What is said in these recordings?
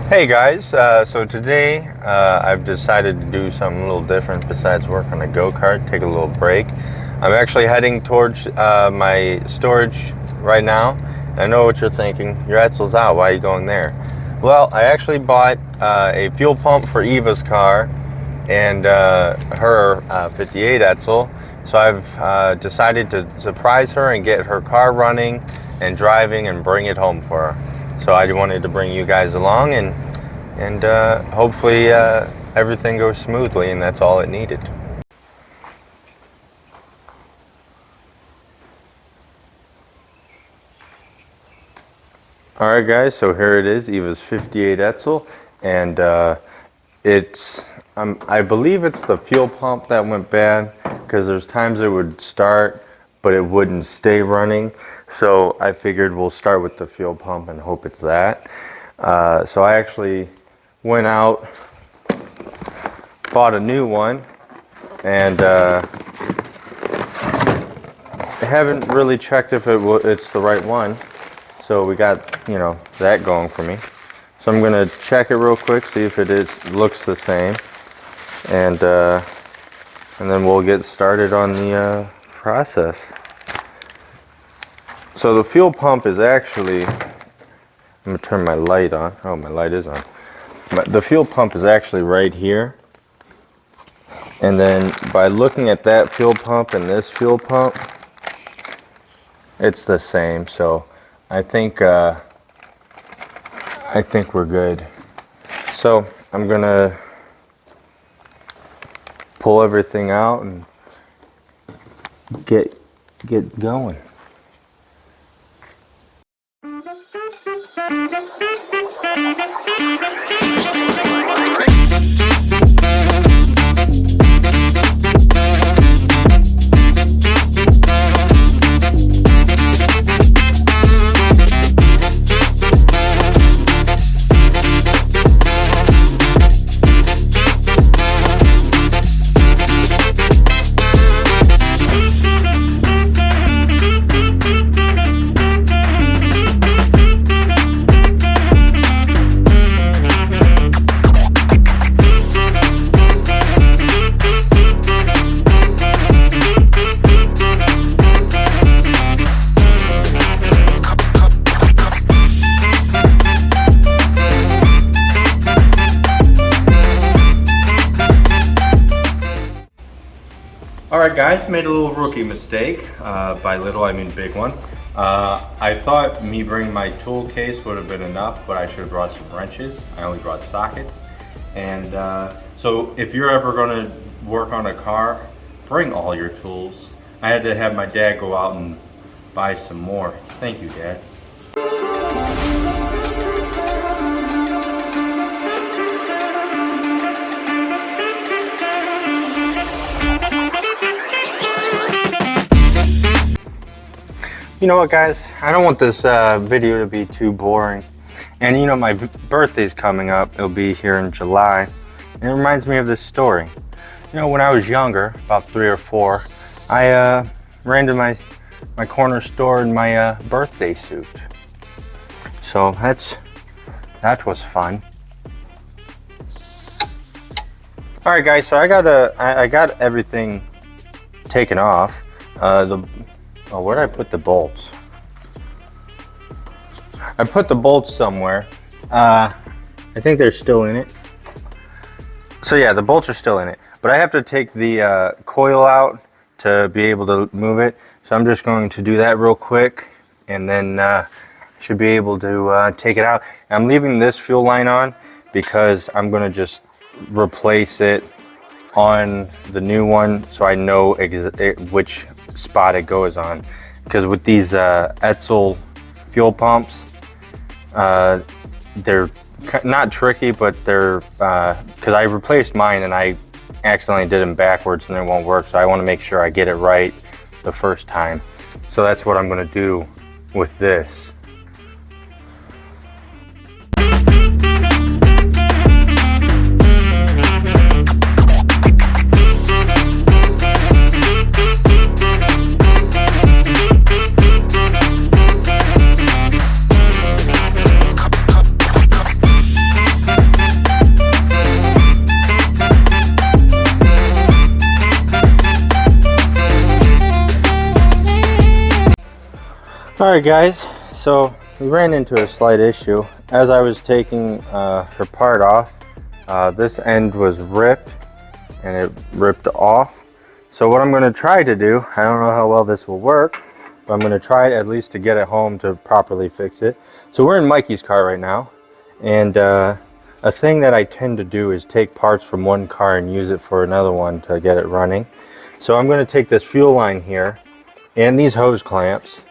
Hey guys, so today I've decided to do something a little different besides work on a go-kart, take a little break. I'm actually heading towards my storage right now. And I know what you're thinking, your Edsel's out, why are you going there? Well, I actually bought a fuel pump for Eva's car and her 58 Edsel. So I've decided to surprise her and get her car running and driving and bring it home for her. So I wanted to bring you guys along and hopefully everything goes smoothly, and that's all it needed. Alright guys, so here it is, Eva's 58 Edsel, and I believe it's the fuel pump that went bad, because there's times it would start but it wouldn't stay running. So I figured we'll start with the fuel pump and hope it's that. So I actually went out, bought a new one, and I haven't really checked if it's the right one. So we got, that going for me. So I'm gonna check it real quick, see if it looks the same, and then we'll get started on the process. So the fuel pump is actually, I'm going to turn my light on. Oh, my light is on. The fuel pump is actually right here. And then by looking at that fuel pump and this fuel pump, it's the same. So I think we're good. So I'm going to pull everything out and get going. Alright guys, made a little rookie mistake. By little I mean big one. I thought me bringing my tool case would have been enough, but I should have brought some wrenches. I only brought sockets. And so if you're ever going to work on a car, bring all your tools. I had to have my dad go out and buy some more. Thank you, Dad. You know what guys, I don't want this video to be too boring, and my birthday's coming up. It'll be here in July, and it reminds me of this story. When I was younger, about 3 or 4, I ran to my corner store in my birthday suit. So that was fun. Alright guys, so I got everything taken off. Oh, where did I put the bolts? I put the bolts somewhere. I think they're still in it. So yeah, the bolts are still in it. But I have to take the coil out to be able to move it. So I'm just going to do that real quick, and then should be able to take it out. I'm leaving this fuel line on because I'm going to just replace it on the new one, so I know which spot it goes on. Because with these Edsel fuel pumps, they're not tricky, but they're because I replaced mine and I accidentally did them backwards and it won't work, so I want to make sure I get it right the first time. So that's what I'm going to do with this. Alright guys, so we ran into a slight issue. As I was taking her part off, this end was ripped and it ripped off. So what I'm going to try to do, I don't know how well this will work, but I'm going to try at least to get it home to properly fix it. So we're in Mikey's car right now, and a thing that I tend to do is take parts from one car and use it for another one to get it running. So I'm going to take this fuel line here and these hose clamps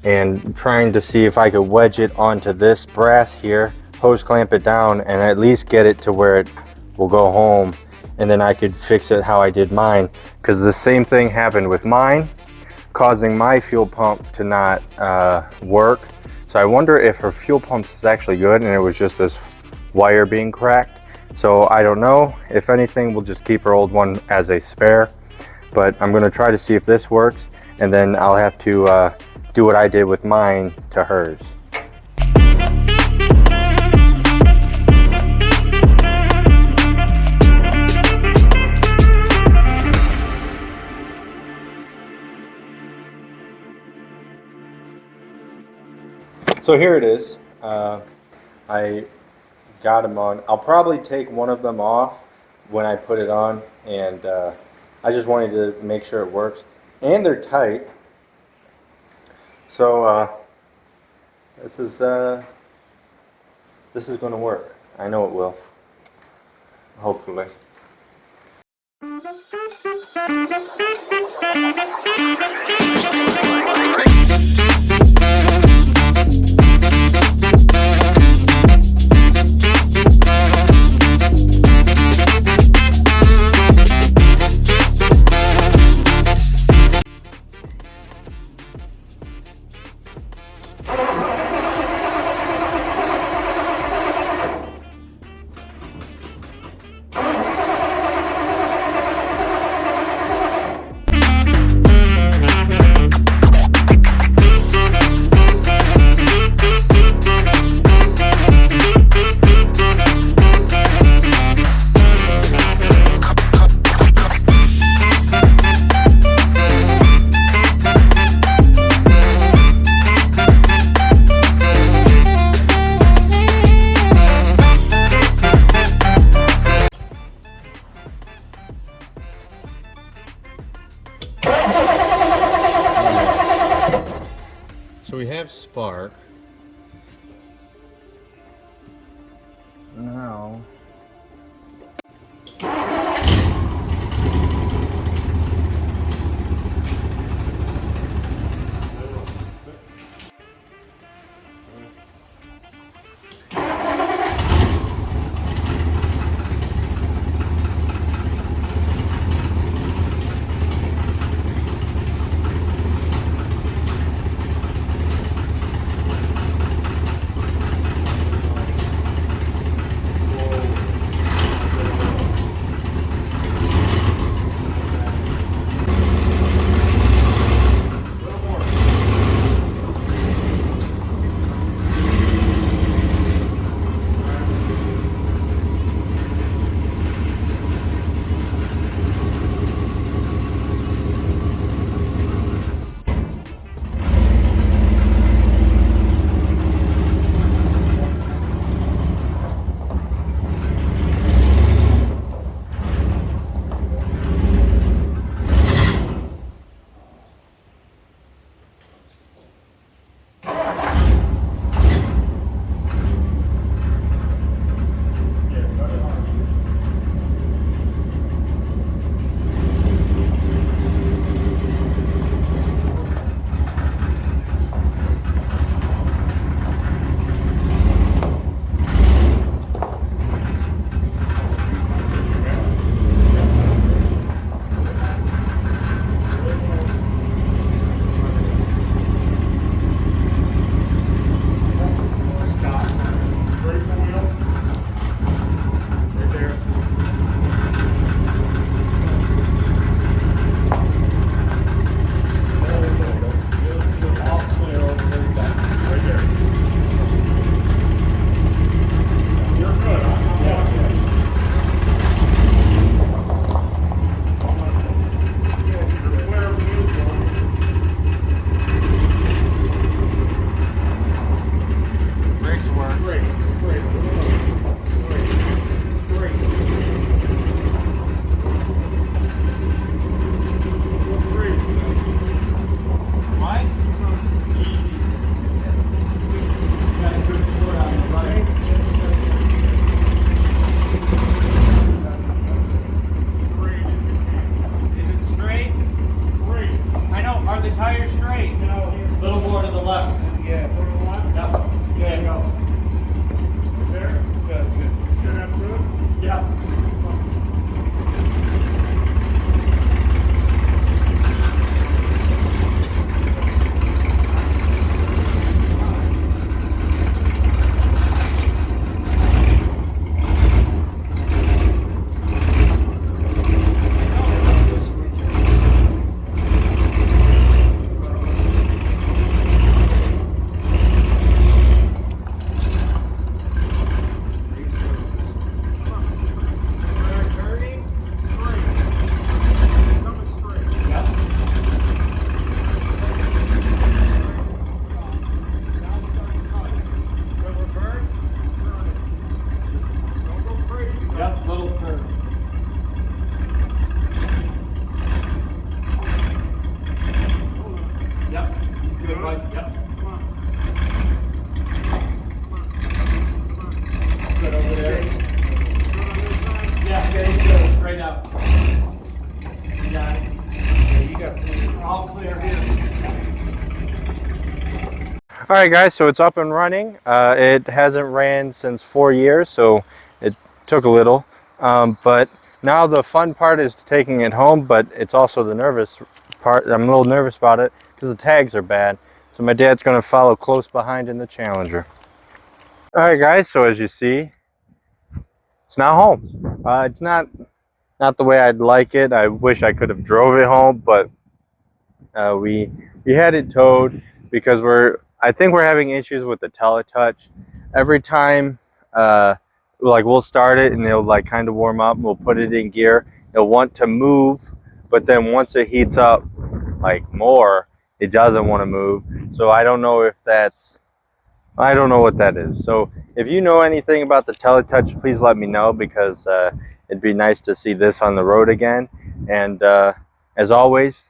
and trying to see if I could wedge it onto this brass here, hose clamp it down, and at least get it to where it will go home, and then I could fix it how I did mine, because the same thing happened with mine, causing my fuel pump to not work. So I wonder if her fuel pump is actually good and it was just this wire being cracked. So I don't know. If anything, we'll just keep her old one as a spare, but I'm going to try to see if this works, and then I'll have to do what I did with mine to hers. So here it is. I got them on. I'll probably take one of them off when I put it on, and I just wanted to make sure it works. And they're tight. So this is going to work. I know it will. Hopefully. So we have spark. Now All right, guys, so it's up and running. It hasn't ran since 4 years, so it took a little. But now the fun part is taking it home, but it's also the nervous part. I'm a little nervous about it because the tags are bad. So my dad's going to follow close behind in the Challenger. All right, guys, so as you see, it's now home. It's not the way I'd like it. I wish I could have drove it home, but we had it towed because I think we're having issues with the teletouch. Every time like we'll start it and it'll like kind of warm up, we'll put it in gear, it'll want to move, but then once it heats up like more, it doesn't want to move. So I don't know if I don't know what that is. So if you know anything about the teletouch, please let me know, because it'd be nice to see this on the road again. And as always,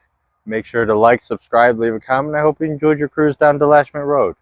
make sure to like, subscribe, leave a comment. I hope you enjoyed your cruise down to Lashman Road.